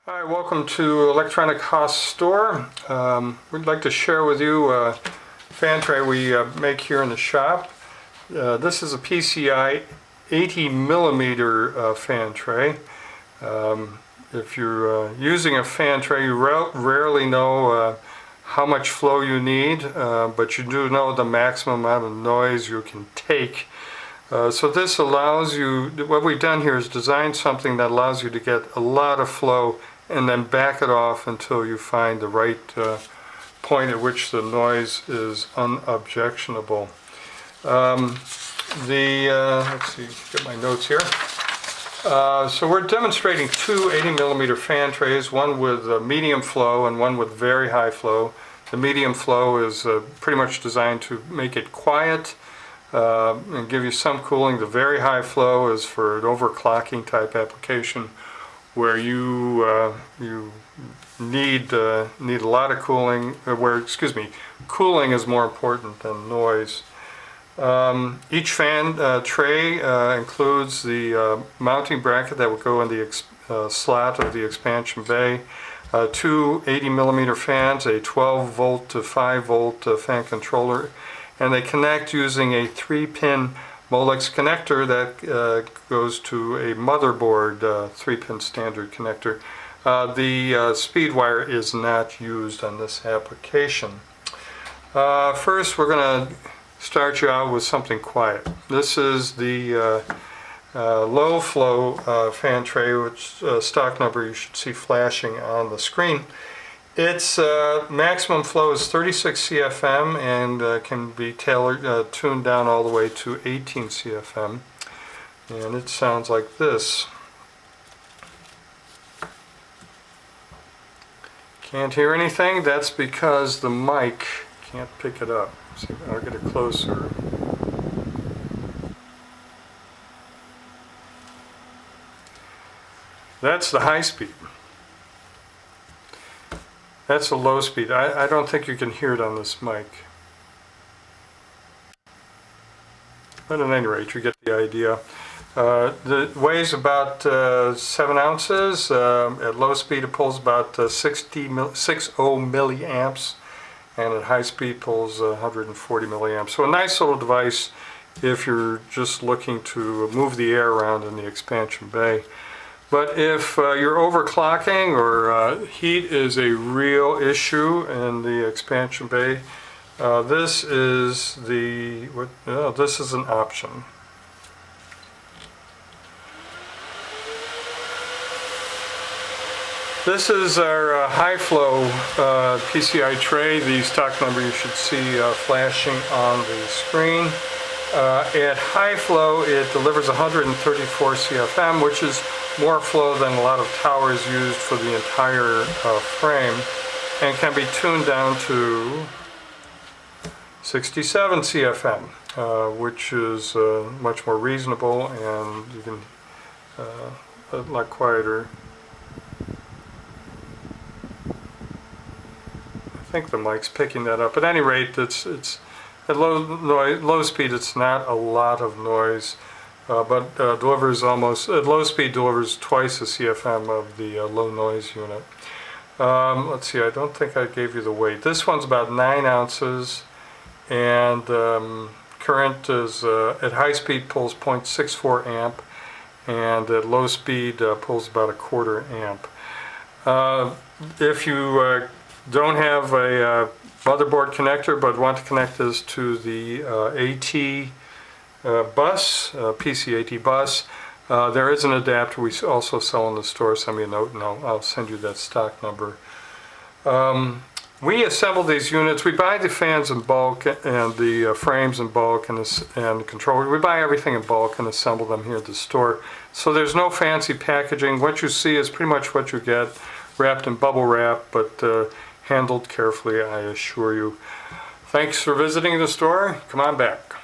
Hi, welcome to Electronichaus store. We'd like to share with you a fan tray we make here in the shop. This is a PCI 80 millimeter fan tray. If you're using a fan tray, you rarely know how much flow you need, but you do know the maximum amount of noise you can take. So this allows you, what we've done here is design something that allows you to get a lot of flow and then back it off until you find the right point at which the noise is unobjectionable. Let's see, get my notes here. So we're demonstrating two 80 millimeter fan trays, one with medium flow and one with very high flow. The medium flow is pretty much designed to make it quiet and give you some cooling. The very high flow is for an overclocking type application, where you need a lot of cooling, cooling is more important than noise. Each fan tray includes the mounting bracket that will go in the slot of the expansion bay, two 80 millimeter fans, a 12 volt to 5 volt fan controller, and they connect using a 3-pin Molex connector that goes to a motherboard 3-pin standard connector. The speed wire is not used on this application. First, we're going to start you out with something quiet. This is the low flow fan tray, which stock number you should see flashing on the screen. Its maximum flow is 36 CFM and can be tuned down all the way to 18 CFM. And it sounds like this. Can't hear anything? That's because the mic can't pick it up. See, I'll get it closer. That's the high speed. That's a low speed. I don't think you can hear it on this mic. But at any rate, you get the idea. It weighs about 7 ounces. At low speed it pulls about 60 milliamps, and at high speed pulls 140 milliamps. So a nice little device if you're just looking to move the air around in the expansion bay. But if you're overclocking or heat is a real issue in the expansion bay, this is this is an option. This is our high flow PCI tray. The stock number you should see flashing on the screen. At high flow, it delivers 134 CFM, which is more flow than a lot of towers used for the entire frame, and can be tuned down to 67 CFM, which is much more reasonable, and you can a lot quieter. I think the mic's picking that up. At any rate, it's at low speed. It's not a lot of noise. But delivers almost, at low speed, delivers twice the CFM of the low noise unit. Let's see, I don't think I gave you the weight. This one's about 9 ounces, and current is, at high speed pulls 0.64 amp, and at low speed pulls about 1/4 amp. If you don't have a motherboard connector but want to connect this to the AT bus, PC-AT bus, there is an adapter we also sell in the store. Send me a note and I'll send you that stock number. We assemble these units. We buy the fans in bulk and the frames in bulk and the controller. We buy everything in bulk and assemble them here at the store. So there's no fancy packaging. What you see is pretty much what you get, wrapped in bubble wrap, but handled carefully, I assure you. Thanks for visiting the store. Come on back.